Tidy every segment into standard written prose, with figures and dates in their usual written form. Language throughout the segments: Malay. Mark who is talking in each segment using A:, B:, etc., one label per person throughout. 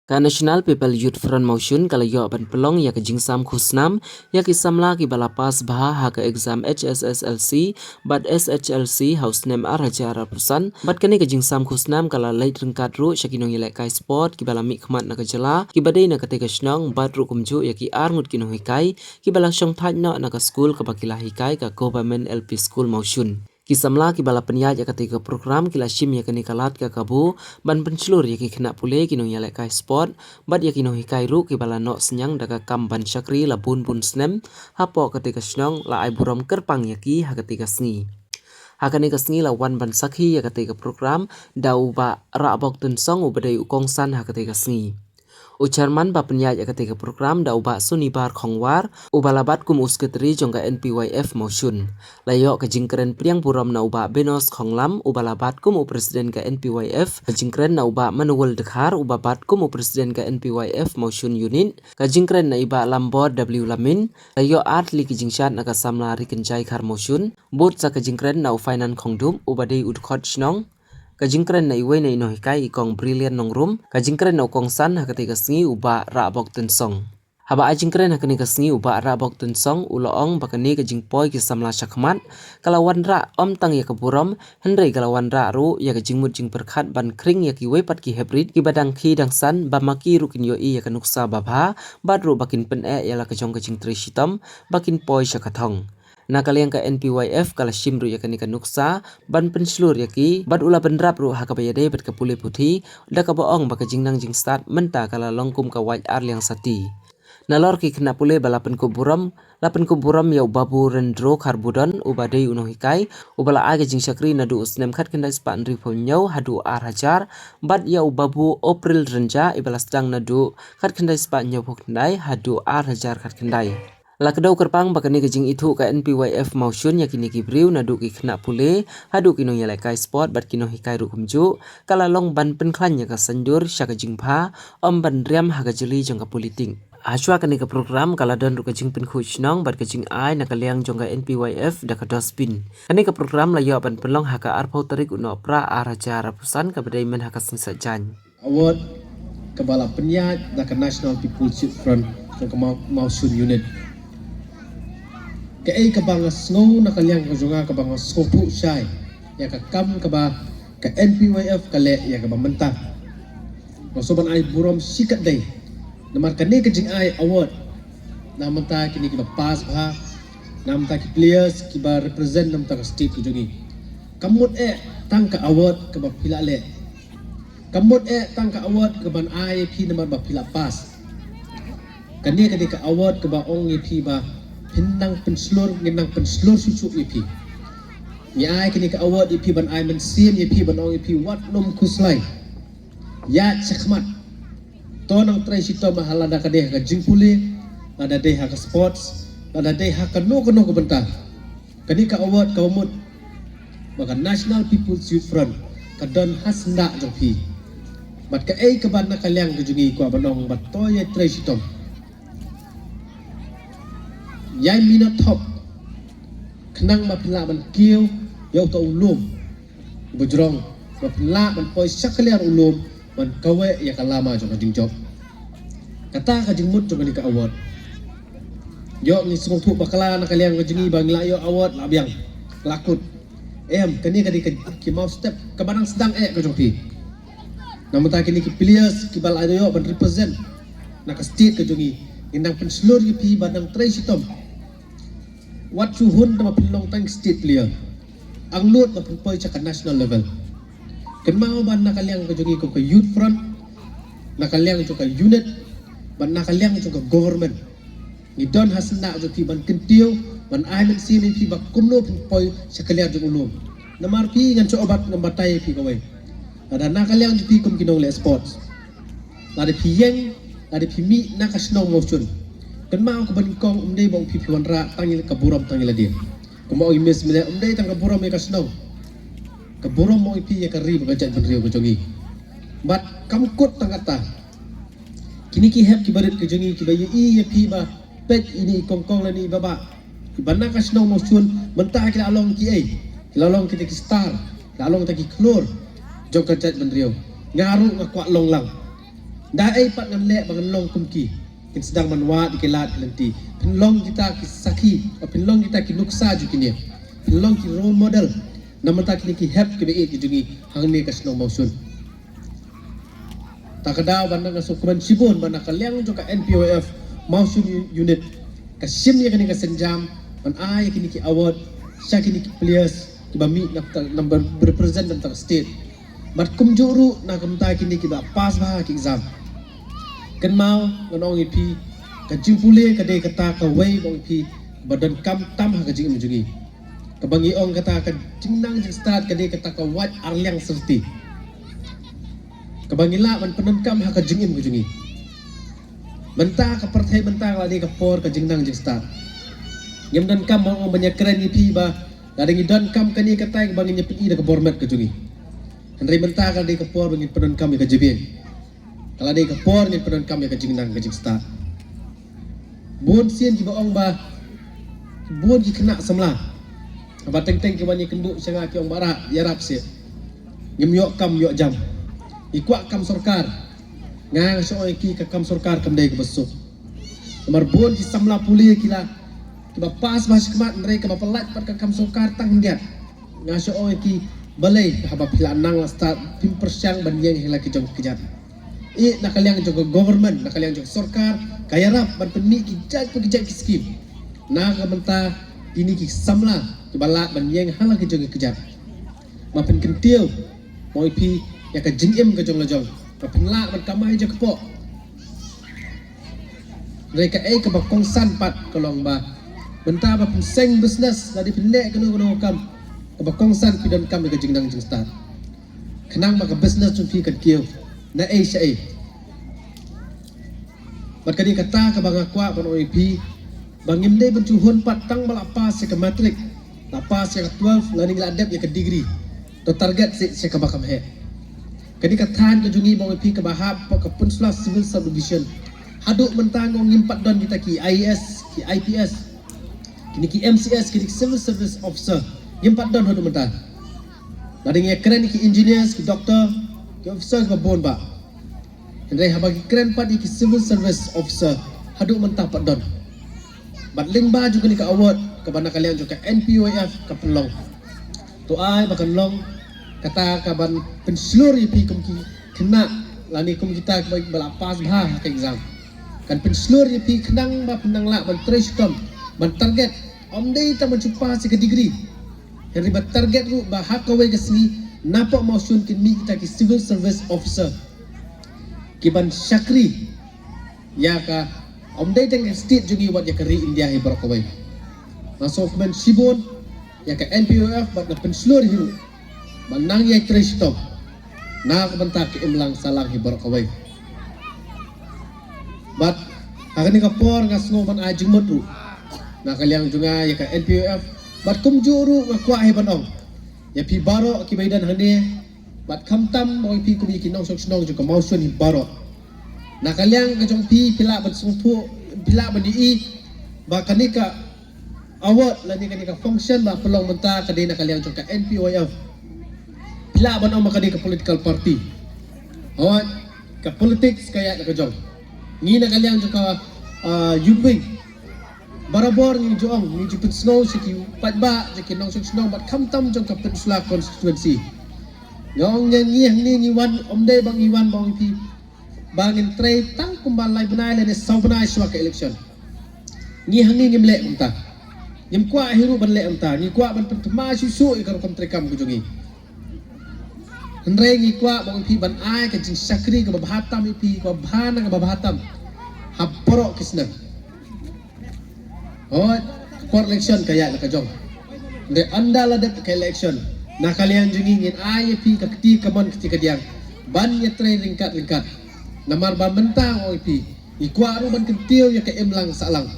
A: Ka National People Youth Front Motion kalayo ban pelong ya ke jingsam khusnam ya ki samla ki balapas bah ha ke exam HSSLC but SHLC house name arajara persan bat kani ke jingsam khusnam kala late rengkat ru syakinong yelek kai sport ki bala mi khmat na ke jela ki badai na ke te snong bat ru kumju ya ki arngut ki no hikai ki bala shong thaj no na ke school ke bakila hikai ka government LP school Motion. Kisamla ki bala penyaj ya ketika program kila shim ya kini kalat ka kabu ban pencelur ya ki kena pule kino yalek kai sport bat ya kino hikai ru ki bala no senyang daga kam ban syakri la bun snem hapo ketika snong la ai buram kerpang ya ki ha ketika sngi hakani ka sngi la wan ban sakhi ya ketika program dau ba ra bok tun song ubadai ukong san ha ketika sngi Ucarman ba penyaj ya ketika program da uba sunibar khongwar ubalabat kum usketri jongka NPYF Motion layo ke jingkren priang buram na uba benos khonglam ubalabat kum presiden ke NPYF ke jingkren na uba manuel dekhar ubabat kum presiden ke NPYF Motion unit ke jingkren na iba lambod W lamin layo atli ke jingshat na ka samla rikenjai khar Motion bot sa ke jingkren na ufainan khongdum ubadei udkhot shnong kajingkren na iwe na inohikai ikong brilliant nongrum kajingkren na ukong san hakati kasngi uba ra bok tensong haba ajingkren hakani kasngi uba ra bok tensong uloong bakani kajingpoi ki samla syakmat kalawan ra om tang ya keburom hendrai kalawan ra ru ya kajingmut jing perkhat ban kring ya ki wepat ki hebrid ki badang ki dang san bamaki rukin yo i ya kanuksa babha badru bakin pen ya la kajong kajing trishitam bakin poi syakathong Nakaliang ka NPYF kala shimru ya kanika nuksa ban penslur ya ki bad ula bendrap ru hakabayade bet kapule puthi da ka boong baka jingnang jing start menta kala longkum ka waj ar liang sati nalor ki kena pule balapen kuburam lapen kuburam ya babu rendro karbudon ubadei uno hikai ubala age jing syakri nadu usnem khat kendai span rifo nyau hadu ar hajar bad ya babu april renja ibala sedang nadu khat kendai span nyau kendai hadu ar hajar khat kendai Lakadau kerpang bakani kejing itu ka NPYF Motion yakini kibriu nadu ki kena pule hadu kino yalai kai sport bat kino hikai rukumju kala long ban penklan ya ka sanjur syaka jingpha om ban riam haga jeli jangka politing Aswa kani ka program kala don ru kejing pen khuchnong bat kejing ai nakaliang jongka NPYF da ka dosbin kani ka program la yo ban penlong haka arpau tarik uno pra araja rapusan ka badai men haka singsa jan
B: award kebala penyaj da ka National People's Youth Front jangka Motion unit Kaya kabang snow na kalyang kajunga kabang skopu syai ya ka kam kaba ka NPYF kale ya ka mentah masoban ay burom sikat day namar kani kajing ay award na mentah kini kiba pass bha nam ta ki players kiba represent nam ta ka state kujungi kamut tang ka award kaba pila le kamut tang ka award kaban ay pi namar ba pila pass kani ka award kaba ong pi ba Pinang penslur susu ipi. Ya kini ka award ipi ban ay mensim ipi ban ong ipi wat nom kuslay. Ya sakmat. To nang try sito mahala da ka deh ka jingpuli, ada deh ka sports, ada deh ka no ko benta. Kani ka award ka umut maka National People's Youth Front ka don hasna jopi. Mat ka ka ban na kalyang kujungi ko banong batoy try sito. Yai minat top kenang mapila ban kieu yau ta ulum bujrong mapila ban poi sakaliar ulum ban kawe ya kalama jong jing job kata ka jing mut jong ni ka award yo ni sung thu bakala na kaliang jingi bang la yo award labiang lakut kani ka ki mau step ka banang sedang ka jong pi namun ta kini ki players ki bal ayo ban represent na ka state ka jongi indang penslur ki pi badang tray sitom Wat suhun na mapilong tang state player ang loot na pagpoy sa national level kanmao ba nakaliang ka jungi ko ka youth front nakaliang ko ka unit ban nakaliang ko ka government ni don hasna jo pi ban kentiyo ban ay men sini pi ba kumno pagpoy sa kaliang jo ulum na marpi ngan so obat ng batay pi kaway ada nakaliang jo pi kum kinong le sports ada pi yeng ada pi mi nakasno motion kan mau ke bangkong umdai bang pipi wanra tangil kaburam tangil dia kumau imes mele umdai tang kaburam ya kasno kaburam mau ipi ya kari bagajat benrio kejongi bat kamkut tangata kini ki hep ki barit kejongi ki bayi ya pi ba pet ini kongkong lani baba bana kasno mosun mentah ki along ki ki along ki star ki along ta ki klor jong kajat benrio ngaru ngakwak long lang dah ai pat ngan le bangan long kumki kin sedang manwa di kelat kelenti penlong kita ki saki penlong kita ki nuksa ju kini penlong ki role model namata kini ki help ki be ki jungi hangni kasno mausun takada bandang asukuman sibun bandang kalyang jo ka NPOF mausun unit kasim ya kini ka senjam ban ai kini ki award sya kini ki players ki bami number represent tentang state mat kumjuru na kamta kini ki ba pass ba ki exam kan mau nganong ipi ka jimpule ka de kata ka wei bong ipi badan kam tam ha ka jing mujungi ka bangi ong kata ka jingnang jing start ka de kata ka wat arliang serti ka bangi la man penan kam ha ka jing im mujungi benta ka partai benta la de ka por ka jingnang jing start ngem dan kam ong banyak keren ipi ba ladang idan kam kani kata ka bangi nyepi da ka bormat ka jungi henry benta ka de ka por bangi penan kam ka jebien kalau dia kepor ni peran kami ke jingnang ke jingsta. Bon sien ki baong ba. Bon ki kena semla. Ba teng-teng ki banyi kenduk sanga ki ong bara yarap se. Ngem yok kam yok jam. Ikwa kam sorkar. Ngang so ki ka kam sorkar kam dai ke besuk. Kamar bon ki samla puli ki la. Ki ba pas mas kemat ndrei ka ba pelat pat ka kam sorkar tang dia. Ngang so ki balai ha ba pila nang la start pim persyang ban yeng hela ki jong kejat. Nakaliang juga government, nakaliang juga sorkar, kaya rap, ban penmi ki jaj pekejat ki skim. Nah kamenta ini ki samla, ki balak ban yeng hala ki juga kejat. Mapen kentil, mau ipi ya ka jingim ka jong lajong. Mapen lak ban kamai je kepok. Mereka ka bakong san pat kolong ba. Benta ba penseng business dari pendek kena kam. Ka bakong san pidan kam ka jingnang jing start. Kenang maka business pi kan kieu. Na Asia bat kadi kata ka bang akwa ban OIP bangim de bencuhun patang balapas se ke matrik lapas se ke 12 learning ladap ya ke degree to target se ke bakam he kadi katan ke jungi bang OIP ke bahap ke Punslas civil subdivision haduk mentang ngimpat don kita ki IAS ki IPS kini ki MCS ki civil service officer ngimpat don haduk mentang lading ya keren ki engineers ki doktor ki officer ke bon ba Hendai habagi keren pat ki civil service officer haduk mentah pat don. Bat lingba juga ni ka award ke bana kalian juga NPOF ka pelong. Tu ai bakan long kata ka ban penslur ipi kum ki kena lani kum kita baik balapas bah ka exam. Kan penslur ipi kenang ba penang la ban trestom ban target om dei ta mencupa se ke degree. Henry bat target ru ba hak kawe ke sini napak mausun ki mi kita ki civil service officer. Kiban Syakri ya ka om dai teng state jungi wat ya kari India he barakawai masuk men sibon ya ka NPOF bat na penslur hiru manang ya trestom na ka banta ki imlang salang he barakawai bat agani ka por ngasngo ban ajing modru na kaliang junga ya ka NPOF bat kumjuru ngakwa he banong ya pi baro ki baidan hane bat kamtam mo pi kumi kinong sok juga mausun hi baro na kaliang ka jong pi pila ban sungpu pila ban di ba kanika award lani kanika function ba pelong menta ka na kaliang jong ka NPOF pila ban ang makadi ka political party awat ka politics kaya ka jong ni na kaliang jong ka yubing barabor ni jong ni jupin snow siki patba jeki nong sok snow bat kamtam jong ka Peninsula constituency ngong nyanyi ni ngiwan omdai bang iwan bang ipi bangin tray tang kumbalai benai le sau benai suaka election ni hangi ngimle unta ngim kwa hiru ban le unta ni kwa ban pertama susu ikar kom trekam kujungi hendrai ni kwa bang ipi ban ai ka jing sakri ka babahatam ipi ka bahana ka babahatam haporo kisna oh court election kaya ka jong de anda la de ka election na kalian jungingin IAP kakti kamon ketika diang ban ya tray ringkat namar ban bentang OIP ikwa ru ban kentil ya ke emlang salang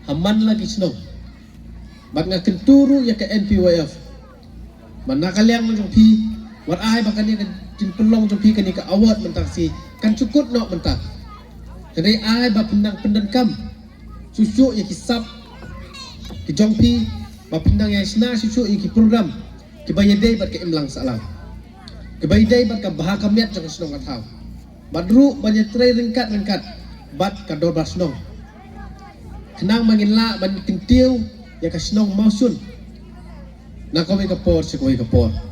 B: haman lagi snow ban nga kenturu ya ke NPOF ban na kalian jung pi war ai bakan ya jin pelong jung pi kan ka award mentang si kan cukut no mentang jadi ai ba pendang kam susu ya kisap ki jong pi ba pendang ya sna susu ya ki program kibayday bat ka imlang salang kibayday bat ka bahakamiat jang senong ataw Badru banyak tray rengkat bat kador basnong. Kenang mangin la ban kintiu ya ka snong mausun. Na kowe kapor se kowe kapor.